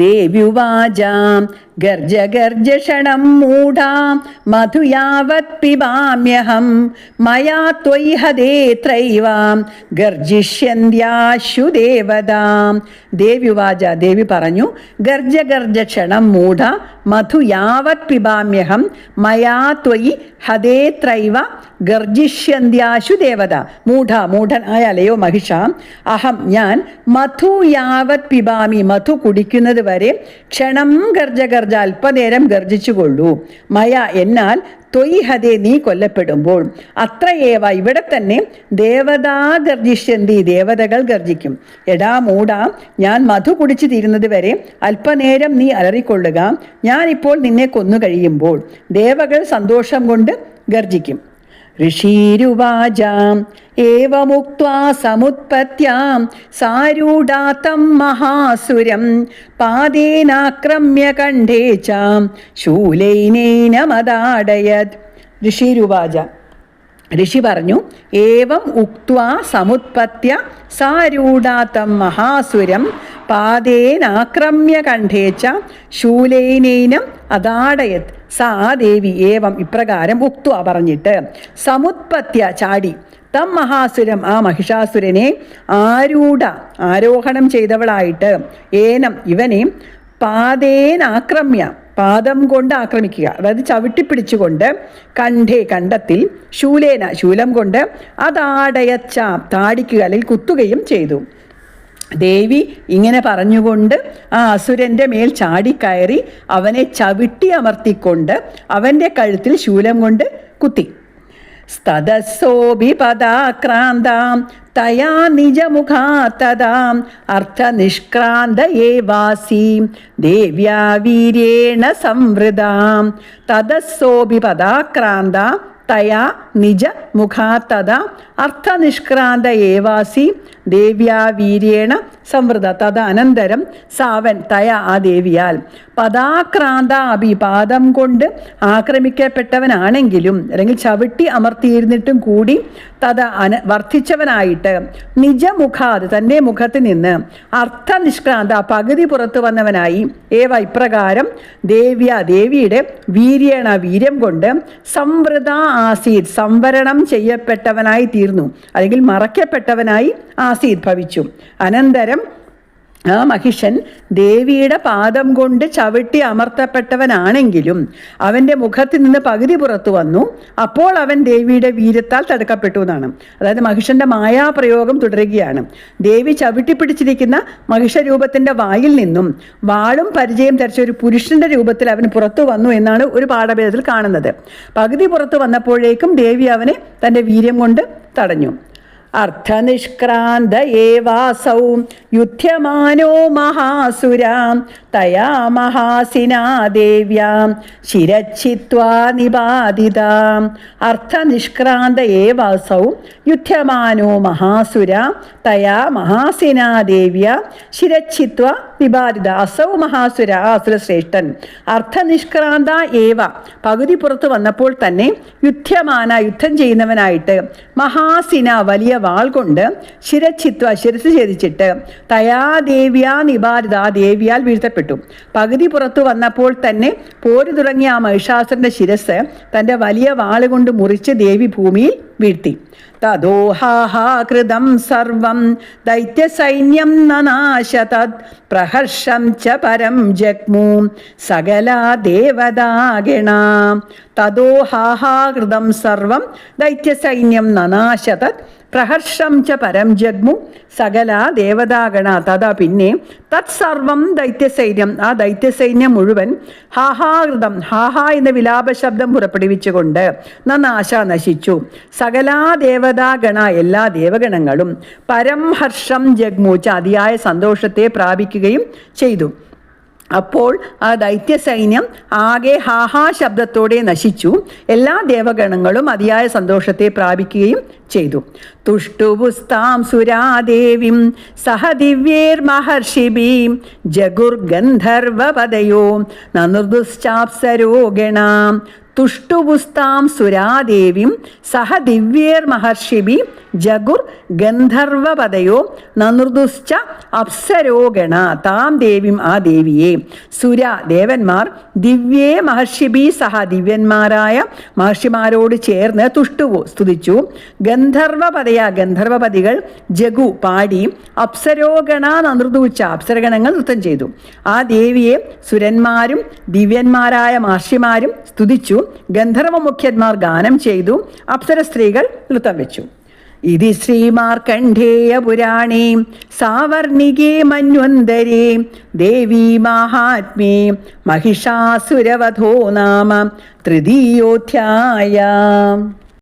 ദേവ്യുവാചാം ഗർജ ഗർജഷണം മൂഢാം മധു യാവത് പിബാമ്യഹം മയാ ത്വയി ഹതേത്രൈവാം ഗർജിഷ്യന്ത്യാശു ദേവതാം. ദേവ്യുവാച, ദേവി പറഞ്ഞു, ഗർജ ഗർജക്ഷണം മൂഢ മധു യാവത് പിബാമ്യഹം മയാ ത്വയി ഹതേത്രൈവ ഗർജിഷ്യന്ത്യാശു ദേവത. മൂഢൻ ആയാലയോ മഹിഷ, അഹം ഞാൻ മധു യാവത് പിബാമി മധു കുടിക്കുന്നത് വരെ ക്ഷണം ഗർജ ഗർജ അല്പനേരം ഗർജിച്ചുകൊള്ളൂ. മയ എന്നാൽ ത്വയി ഹതേ നീ കൊല്ലപ്പെടുമ്പോൾ അത്രയേവ ഇവിടെ തന്നെ ദേവതാ ഗർജിഷ്യന്തി ദേവതകൾ ഗർജിക്കും. എടാ മൂഢ, ഞാൻ മധു കുടിച്ചു തീരുന്നത് വരെ അല്പനേരം നീ അലറിക്കൊള്ളുക. ഞാനിപ്പോൾ നിന്നെ കൊന്നു കഴിയുമ്പോൾ ദേവകൾ സന്തോഷം കൊണ്ട് ഗർജിക്കും. ഋഷീരുവാചാം ഏവമുക്ത്വാ സമുത്പത്യാം സാരൂഢാതം മഹാസുരം പാദേനാക്രമ്യ കണ്ഠേ ചാം ശൂലൈനേനമദാടയത്. ഋഷീരുവാച, ഋഷി പറഞ്ഞു, ഏവം ഉക്ത്വാ സമുത്പത്യ സാരൂഢാതം മഹാസുരം പാദേനാക്രമ്യ കണ്ഠേച്ച ശൂലൈനേനം അദാടയത്. സാ ദേവി ഏവം ഇപ്രകാരം ഉക്ത്വ പറഞ്ഞിട്ട് സമുത്പത്യ ചാടി തം മഹാസുരം ആ മഹിഷാസുരനെ ആരോഹണം ചെയ്തവളായിട്ട് ഏനം ഇവനെ പാദേനാക്രമ്യ പാദം കൊണ്ട് ആക്രമിക്കുക, അതായത് ചവിട്ടിപ്പിടിച്ചുകൊണ്ട് കണ്ഠേ കണ്ടത്തിൽ ശൂലേന ശൂലം കൊണ്ട് അതാടയച്ച താടിക്കുക അല്ലെങ്കിൽ കുത്തുകയും ചെയ്തു. ദേവി ഇങ്ങനെ പറഞ്ഞുകൊണ്ട് ആ അസുരൻ്റെ മേൽ ചാടിക്കയറി അവനെ ചവിട്ടി അമർത്തിക്കൊണ്ട് അവൻ്റെ കഴുത്തിൽ ശൂലം കൊണ്ട് കുത്തി. സ്തദസ്സോഭി പദാക്രാന്താം തയാ നിജമുഖാത്തതാം അർത്ഥനിഷ്ക്രാന്ത ഏവാസീം ദേവ്യാ വീര്യേണ സംവൃതാം. തദസ്സോഭി പദാക്രാന്ത തയാ നിജ മുഖാത്തത അർത്ഥനിഷ്ക്രാന്ത ഏവാസി ദേവ്യാ വീര്യേണ സംവൃത. തദ അനന്തരം സാവൻ തയ ആ ദേവിയാൽ പദാക്രാന്ത അഭിപാദം കൊണ്ട് ആക്രമിക്കപ്പെട്ടവനാണെങ്കിലും അല്ലെങ്കിൽ ചവിട്ടി അമർത്തിയിരുന്നിട്ടും കൂടി തദ വർദ്ധിച്ചവനായിട്ട് നിജമുഖാത് തൻ്റെ മുഖത്ത് നിന്ന് അർത്ഥനിഷ്ക്രാന്ത പകുതി പുറത്തു വന്നവനായി ഏവ ഇപ്രകാരം ദേവിയുടെ വീര്യേണ വീര്യം കൊണ്ട് സംവൃത ആസീത് സംവരണം ചെയ്യപ്പെട്ടവനായി തീർന്നു, അല്ലെങ്കിൽ മറയ്ക്കപ്പെട്ടവനായി ആസീത് ഭവിച്ചു. അനന്തരം ആ മഹിഷൻ ദേവിയുടെ പാദം കൊണ്ട് ചവിട്ടി അമർത്തപ്പെട്ടവനാണെങ്കിലും അവൻ്റെ മുഖത്തിൽ നിന്ന് പകുതി പുറത്തു വന്നു. അപ്പോൾ അവൻ ദേവിയുടെ വീര്യത്താൽ തടുക്കപ്പെട്ടു എന്നാണ്. അതായത് മഹിഷന്റെ മായാപ്രയോഗം തുടരുകയാണ്. ദേവി ചവിട്ടിപ്പിടിച്ചിരിക്കുന്ന മഹിഷരൂപത്തിൻ്റെ വായിൽ നിന്നും വാളും പരിചയം ധരിച്ച ഒരു പുരുഷന്റെ രൂപത്തിൽ അവൻ പുറത്തു വന്നു എന്നാണ് ഒരു പാഠഭേദത്തിൽ കാണുന്നത്. പകുതി പുറത്തു വന്നപ്പോഴേക്കും ദേവി അവനെ തൻ്റെ വീര്യം കൊണ്ട് തടഞ്ഞു. അർത്ഥനിഷ്ക്രാന്ത ഏവാസൗ യുധ്യമാനോ മഹാസുരാം തയാ മഹാസിനാ ദേവ്യാം ശിരച്ഛിത്വാ നിപാതിതാം. അർത്ഥനിഷ്ക്രാന്ത ഏവാസൗ യുധ്യമാനോ മഹാസുര തയാ മഹാസിനാ ദേവ്യ ശിരച്ഛിത്വ നിപാതിത. അസൗ മഹാസുര അസുരശ്രേഷ്ഠൻ അർത്ഥനിഷ്ക്രാന്ത ഏവ പകുതി പുറത്തു വന്നപ്പോൾ തന്നെ യുദ്ധമാന യുദ്ധം ചെയ്യുന്നവനായിട്ട് മഹാസിന വലിയ വാൾ കൊണ്ട് ശിരച്ഛിത്വ ശിരസ് ഛേദിച്ചിട്ട് തയാ ദേവ്യാ നിപാതിത ദേവിയാൽ വീഴ്ത്തപ്പെട്ടു. പകുതി പുറത്തു വന്നപ്പോൾ തന്നെ പോരു തുടങ്ങിയ ആ മഹിഷാസുരന്റെ ശിരസ് തൻ്റെ വലിയ വാളുകൊണ്ട് മുറിച്ച് ദേവി ഭൂമിയിൽ വീഴ്ത്തി. തദോഹാഹാകൃതം സർവം ദൈത്യസൈന്യം നനാശതത് പ്രഹർഷം ച പരം ജഗ്മു സകലാ ദേവതാഗണ. തദോഹാഹാകൃതം സർവം ദൈത്യസൈന്യം നനാശതത് പ്രഹർഷം ച പരം ജഗ്മു സകല ദേവതാഗണ. തഥാ പിന്നെ തത്സർവം ദൈത്യസൈന്യം ആ ദൈത്യസൈന്യം മുഴുവൻ ഹാഹാകൃതം ഹാഹാ എന്ന വിലാപ ശബ്ദം പുറപ്പെടുവിച്ചുകൊണ്ട് നനാശ നശിച്ചു. സകലാ ദേവതാഗണ എല്ലാ ദേവഗണങ്ങളും പരം ഹർഷം ജഗ്മുച്ച അതിയായ സന്തോഷത്തെ പ്രാപിക്കുകയും ചെയ്തു. അപ്പോൾ ആ ദൈത്യസൈന്യം ആകെ ഹാഹാ ശബ്ദത്തോടെ നശിച്ചു. എല്ലാ ദേവഗണങ്ങളും അതിയായ സന്തോഷത്തെ പ്രാപിക്കുകയും ചെയ്തു. തുഷ്ടുപുസ്താം സുരാദേവിം സഹ ദിവ്യേർമഹർഷിഭീം ജഗുർഗന്ധർവപദയോ നനുർദുശ്ചാപ്സരോ ഗണാം തുഷ്ടുപുസ്താം സുരാദേവിം സഹ ദിവ്യേർമഹർഷിഭി ജഗുർ ഗന്ധർവപദയോ നനൃദുശ്ച അപ്സരോഗണ താം ദേവിം ആ ദേവിയെ. സുര ദേവന്മാർ ദിവ്യേ മഹർഷിഭി സഹ ദിവ്യന്മാരായ മഹർഷിമാരോട് ചേർന്ന് തുഷ്ടുവു സ്തുതിച്ചു. ഗന്ധർവപദയ ഗന്ധർവപതികൾ ജഗു പാടി. അപ്സരോഗണ നനൃദുച്ച അപ്സരഗണങ്ങൾ നൃത്തം ചെയ്തു. ആ ദേവിയെ സുരന്മാരും ദിവ്യന്മാരായ മഹർഷിമാരും സ്തുതിച്ചു. ഗന്ധർവ മുഖ്യന്മാർ ഗാനം ചെയ്തു. അപ്സര സ്ത്രീകൾ നൃത്തം വെച്ചു. ഇതി ശ്രീമാർക്കണ്ഡേയ പുരാണേ സാവർണികേ മന്വന്തരേ ദേവീ മാഹാത്മ്യേ മഹിഷാസുരവധോ നാമ തൃതീയോധ്യായ.